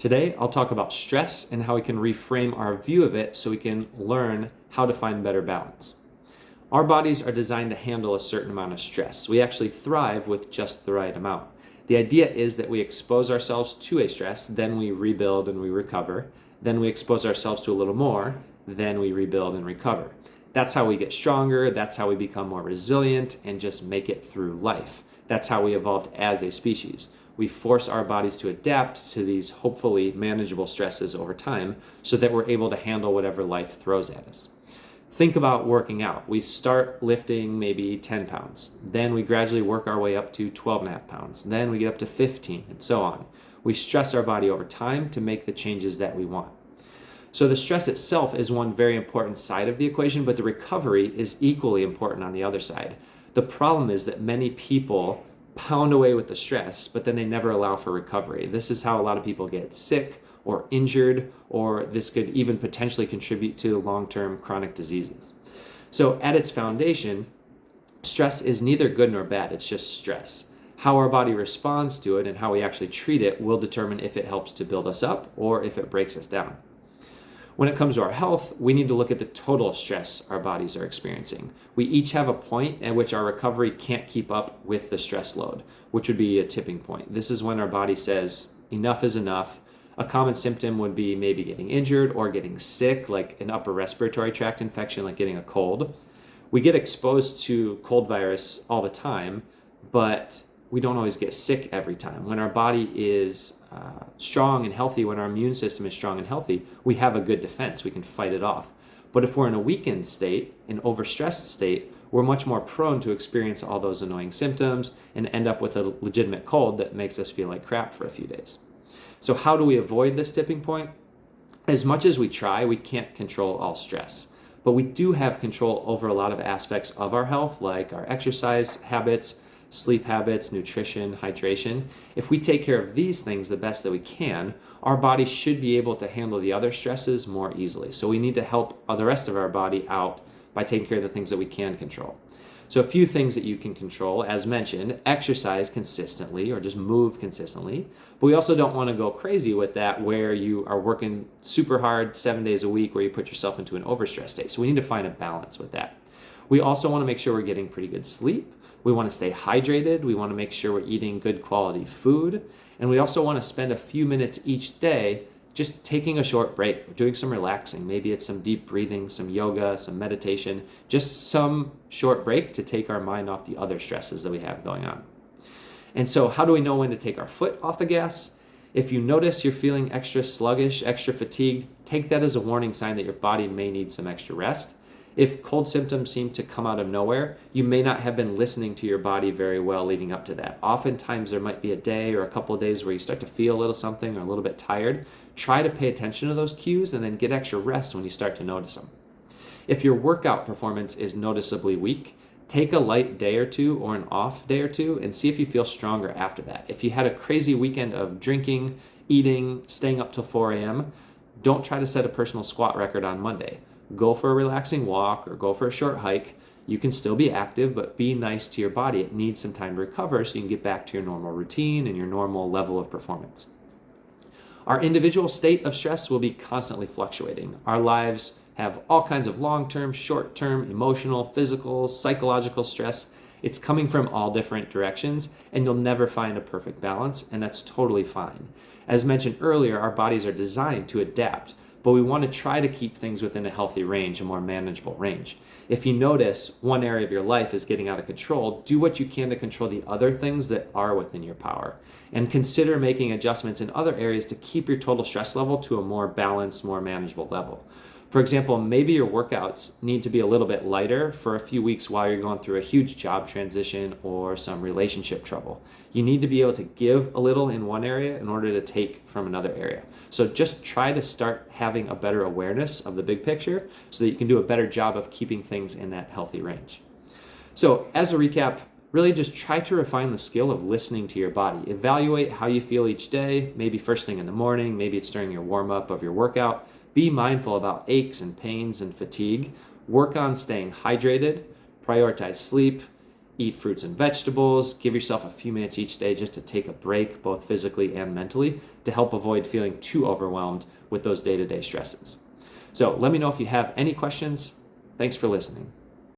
Today, I'll talk about stress and how we can reframe our view of it so we can learn how to find better balance. Our bodies are designed to handle a certain amount of stress. We actually thrive with just the right amount. The idea is that we expose ourselves to a stress, then we rebuild and we recover. Then we expose ourselves to a little more, then we rebuild and recover. That's how we get stronger, that's how we become more resilient and just make it through life. That's how we evolved as a species. We force our bodies to adapt to these hopefully manageable stresses over time so that we're able to handle whatever life throws at us. Think about working out. We start lifting maybe 10 pounds. Then we gradually work our way up to 12.5 pounds. Then we get up to 15 and so on. We stress our body over time to make the changes that we want. So the stress itself is one very important side of the equation, but the recovery is equally important on the other side. The problem is that many people pound away with the stress, but then they never allow for recovery. This is how a lot of people get sick or injured, or this could even potentially contribute to long-term chronic diseases. So at its foundation, stress is neither good nor bad, it's just stress. How our body responds to it and how we actually treat it will determine if it helps to build us up or if it breaks us down. When it comes to our health, we need to look at the total stress our bodies are experiencing. We each have a point at which our recovery can't keep up with the stress load, which would be a tipping point. This is when our body says, enough is enough. A common symptom would be maybe getting injured or getting sick, like an upper respiratory tract infection, like getting a cold. We get exposed to cold virus all the time, but we don't always get sick every time. When our body is strong and healthy, when our immune system is strong and healthy, we have a good defense. We can fight it off. But if we're in a weakened state, an overstressed state, we're much more prone to experience all those annoying symptoms and end up with a legitimate cold that makes us feel like crap for a few days. So how do we avoid this tipping point? As much as we try, we can't control all stress. But we do have control over a lot of aspects of our health, like our exercise habits, sleep habits, nutrition, hydration. If we take care of these things the best that we can, our body should be able to handle the other stresses more easily. So we need to help the rest of our body out by taking care of the things that we can control. So a few things that you can control, as mentioned, exercise consistently or just move consistently. But we also don't want to go crazy with that where you are working super hard 7 days a week where you put yourself into an overstress state. So we need to find a balance with that. We also want to make sure we're getting pretty good sleep. We want to stay hydrated. We want to make sure we're eating good quality food. And we also want to spend a few minutes each day just taking a short break, doing some relaxing. Maybe it's some deep breathing, some yoga, some meditation, just some short break to take our mind off the other stresses that we have going on. And so how do we know when to take our foot off the gas? If you notice you're feeling extra sluggish, extra fatigued, take that as a warning sign that your body may need some extra rest. If cold symptoms seem to come out of nowhere, you may not have been listening to your body very well leading up to that. Oftentimes there might be a day or a couple of days where you start to feel a little something or a little bit tired. Try to pay attention to those cues and then get extra rest when you start to notice them. If your workout performance is noticeably weak, take a light day or two or an off day or two and see if you feel stronger after that. If you had a crazy weekend of drinking, eating, staying up till 4 a.m., don't try to set a personal squat record on Monday. Go for a relaxing walk or go for a short hike. You can still be active, but be nice to your body. It needs some time to recover so you can get back to your normal routine and your normal level of performance. Our individual state of stress will be constantly fluctuating. Our lives have all kinds of long-term, short-term, emotional, physical, psychological stress. It's coming from all different directions, and you'll never find a perfect balance, and that's totally fine. As mentioned earlier, our bodies are designed to adapt, but we want to try to keep things within a healthy range, a more manageable range. If you notice one area of your life is getting out of control, do what you can to control the other things that are within your power. And consider making adjustments in other areas to keep your total stress level to a more balanced, more manageable level. For example, maybe your workouts need to be a little bit lighter for a few weeks while you're going through a huge job transition or some relationship trouble. You need to be able to give a little in one area in order to take from another area. So just try to start having a better awareness of the big picture so that you can do a better job of keeping things in that healthy range. So as a recap, really just try to refine the skill of listening to your body. Evaluate how you feel each day, maybe first thing in the morning, maybe it's during your warm-up of your workout. Be mindful about aches and pains and fatigue. Work on staying hydrated, prioritize sleep, eat fruits and vegetables, give yourself a few minutes each day just to take a break, both physically and mentally, to help avoid feeling too overwhelmed with those day-to-day stresses. So let me know if you have any questions. Thanks for listening.